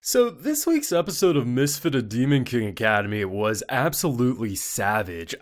So this week's episode of Misfit of Demon King Academy was absolutely savage.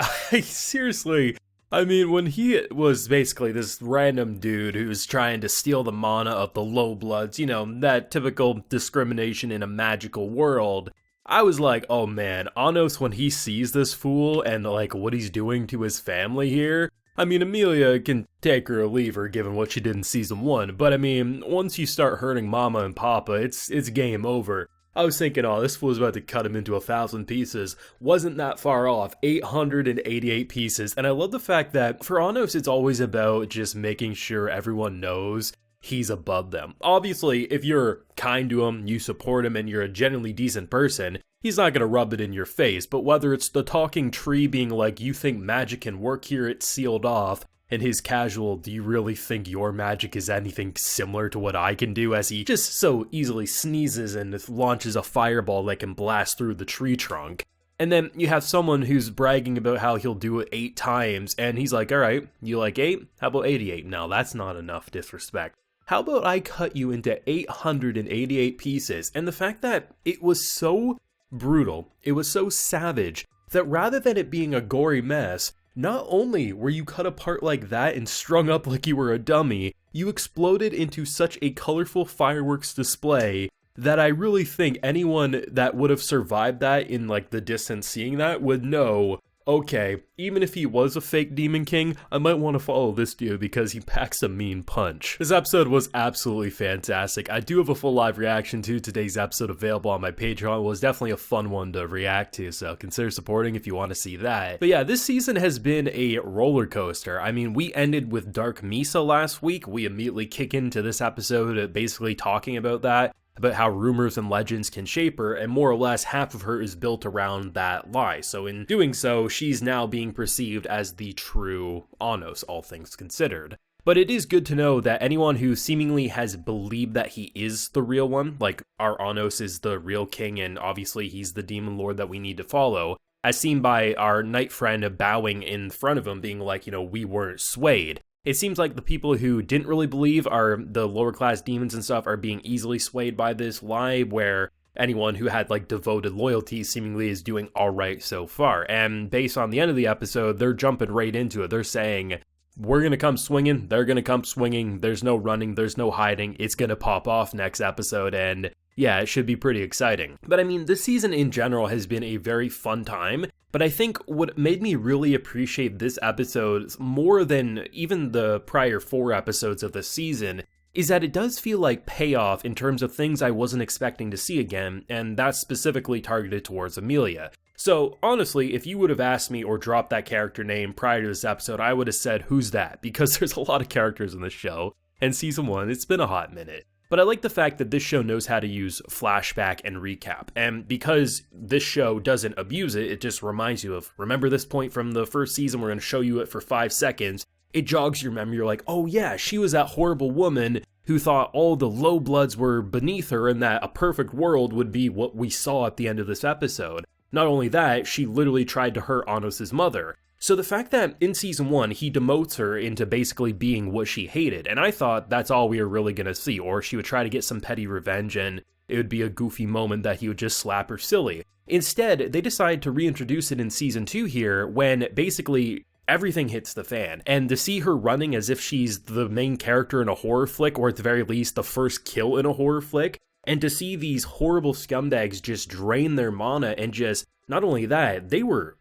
When he was basically this random dude who's trying to steal the mana of the low bloods, that typical discrimination in a magical world, I was like, oh man, Anos, when he sees this fool and what he's doing to his family here, Amelia can take her or leave her given what she did in season 1, but once you start hurting Mama and Papa, it's game over. I was thinking, oh, this fool's about to cut him into 1,000 pieces. Wasn't that far off, 888 pieces, and I love the fact that for Anos, it's always about just making sure everyone knows he's above them. Obviously, if you're kind to him, you support him, and you're a genuinely decent person, he's not gonna rub it in your face, but whether it's the talking tree being like, you think magic can work here, it's sealed off, and his casual, do you really think your magic is anything similar to what I can do, as he just so easily sneezes and launches a fireball that can blast through the tree trunk. And then you have someone who's bragging about how he'll do it 8 times, and he's like, alright, you like 8? How about 88? No, that's not enough disrespect. How about I cut you into 888 pieces? And the fact that it was so brutal, it was so savage, that rather than it being a gory mess, not only were you cut apart like that and strung up like you were a dummy, you exploded into such a colorful fireworks display that I really think anyone that would have survived that in the distance seeing that would know, okay, even if he was a fake Demon King, I might want to follow this dude because he packs a mean punch. This episode was absolutely fantastic. I do have a full live reaction to today's episode available on my Patreon. It was definitely a fun one to react to, so consider supporting if you want to see that. But yeah, this season has been a roller coaster. We ended with Dark Misa last week. We immediately kick into this episode basically talking about that, about how rumors and legends can shape her, and more or less half of her is built around that lie. So in doing so, she's now being perceived as the true Anos, all things considered. But it is good to know that anyone who seemingly has believed that he is the real one, like our Anos is the real king and obviously he's the demon lord that we need to follow, as seen by our knight friend bowing in front of him being like, we weren't swayed. It seems like the people who didn't really believe are the lower class demons and stuff are being easily swayed by this lie, where anyone who had devoted loyalty seemingly is doing alright so far. And based on the end of the episode, they're jumping right into it. They're saying, we're gonna come swinging, they're gonna come swinging, there's no running, there's no hiding, it's gonna pop off next episode, and yeah, it should be pretty exciting. But this season in general has been a very fun time, but I think what made me really appreciate this episode more than even the prior 4 episodes of the season is that it does feel like payoff in terms of things I wasn't expecting to see again, and that's specifically targeted towards Amelia. So honestly, if you would have asked me or dropped that character name prior to this episode, I would have said, who's that? Because there's a lot of characters in this show, and season 1, it's been a hot minute. But I like the fact that this show knows how to use flashback and recap, and because this show doesn't abuse it, it just reminds you of, remember this point from the first season, we're going to show you it for 5 seconds, it jogs your memory, you're like, oh yeah, she was that horrible woman who thought all the low bloods were beneath her and that a perfect world would be what we saw at the end of this episode. Not only that, she literally tried to hurt Anos' mother. So the fact that in season 1, he demotes her into basically being what she hated, and I thought that's all we were really gonna see, or she would try to get some petty revenge and it would be a goofy moment that he would just slap her silly. Instead, they decided to reintroduce it in season 2 here, when basically everything hits the fan, and to see her running as if she's the main character in a horror flick, or at the very least the first kill in a horror flick, and to see these horrible scumbags just drain their mana and just, not only that, they were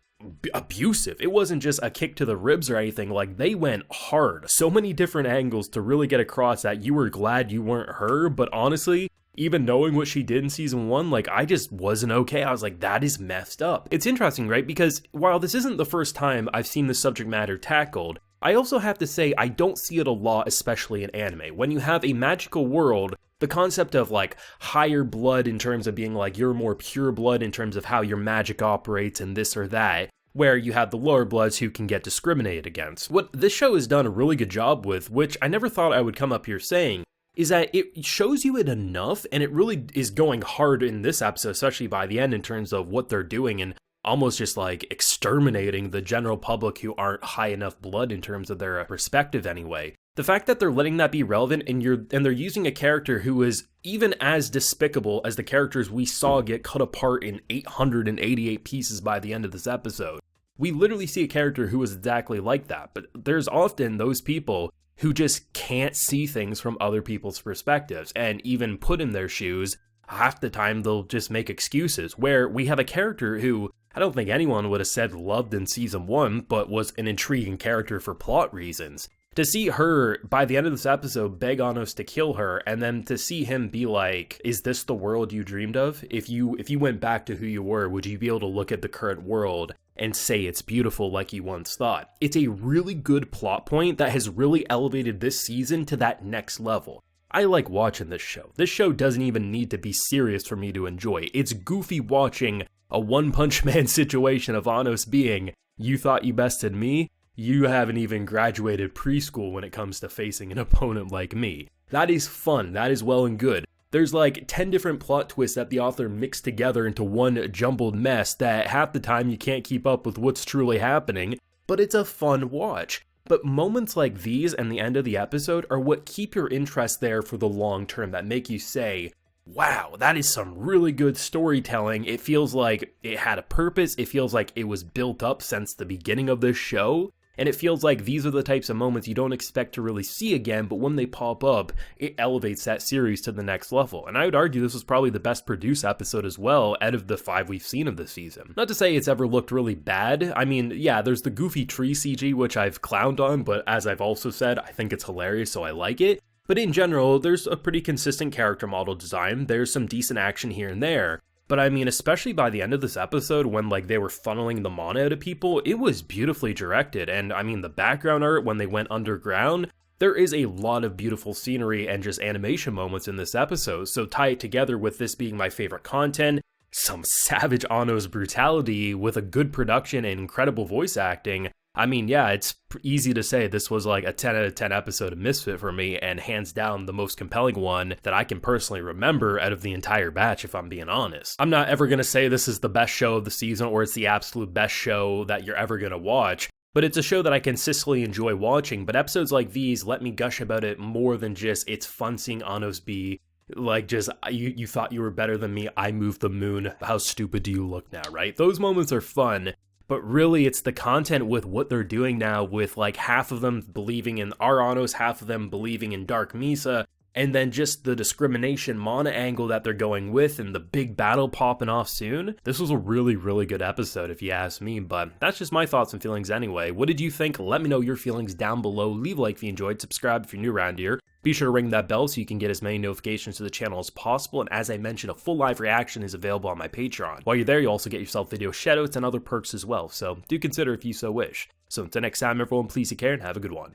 abusive. It wasn't just a kick to the ribs or anything, they went hard. So many different angles to really get across that you were glad you weren't her, but honestly, even knowing what she did in season 1, I just wasn't okay. I was like, that is messed up. It's interesting, right? Because while this isn't the first time I've seen this subject matter tackled, I also have to say I don't see it a lot, especially in anime. When you have a magical world, the concept of higher blood in terms of being you're more pure blood in terms of how your magic operates and this or that, where you have the lower bloods who can get discriminated against. What this show has done a really good job with, which I never thought I would come up here saying, is that it shows you it enough, and it really is going hard in this episode, especially by the end in terms of what they're doing and almost just exterminating the general public who aren't high enough blood in terms of their perspective anyway. The fact that they're letting that be relevant and they're using a character who is even as despicable as the characters we saw get cut apart in 888 pieces by the end of this episode. We literally see a character who is exactly like that, but there's often those people who just can't see things from other people's perspectives, and even put in their shoes, half the time they'll just make excuses, where we have a character who I don't think anyone would have said loved in season 1, but was an intriguing character for plot reasons. To see her, by the end of this episode, beg Anos to kill her, and then to see him be like, is this the world you dreamed of? If you went back to who you were, would you be able to look at the current world and say it's beautiful like you once thought? It's a really good plot point that has really elevated this season to that next level. I like watching this show. This show doesn't even need to be serious for me to enjoy. It's goofy watching a One Punch Man situation of Anos being, you thought you bested me? You haven't even graduated preschool when it comes to facing an opponent like me. That is fun, that is well and good. There's like 10 different plot twists that the author mixed together into one jumbled mess that half the time you can't keep up with what's truly happening, but it's a fun watch. But moments like these and the end of the episode are what keep your interest there for the long term, that make you say, wow, that is some really good storytelling. It feels like it had a purpose, it feels like it was built up since the beginning of this show. And it feels like these are the types of moments you don't expect to really see again, but when they pop up, it elevates that series to the next level. And I would argue this was probably the best produced episode as well out of the 5 we've seen of this season. Not to say it's ever looked really bad. I mean, yeah, there's the goofy tree CG, which I've clowned on, but as I've also said, I think it's hilarious, so I like it. But in general, there's a pretty consistent character model design. There's some decent action here and there. But I mean, especially by the end of this episode when like they were funneling the mana out of people, it was beautifully directed. And I mean, the background art when they went underground, there is a lot of beautiful scenery and just animation moments in this episode. So tie it together with this being my favorite content, some savage Anos brutality with a good production and incredible voice acting. I mean, yeah, it's easy to say this was like a 10 out of 10 episode of Misfit for me, and hands down the most compelling one that I can personally remember out of the entire batch, if I'm being honest. I'm not ever going to say this is the best show of the season or it's the absolute best show that you're ever going to watch, but it's a show that I consistently enjoy watching. But episodes like these let me gush about it more than just it's fun seeing Anos be like, just, you thought you were better than me, I moved the moon, how stupid do you look now, right? Those moments are fun. But really, it's the content with what they're doing now, with like half of them believing in Anos, half of them believing in Dark Misa, and then just the discrimination mana angle that they're going with and the big battle popping off soon. This was a really, really good episode if you ask me, but that's just my thoughts and feelings anyway. What did you think? Let me know your feelings down below. Leave a like if you enjoyed, subscribe if you're new around here. Be sure to ring that bell so you can get as many notifications to the channel as possible, and as I mentioned, a full live reaction is available on my Patreon. While you're there, you also get yourself video shoutouts and other perks as well, so do consider if you so wish. So until next time everyone, please take care and have a good one.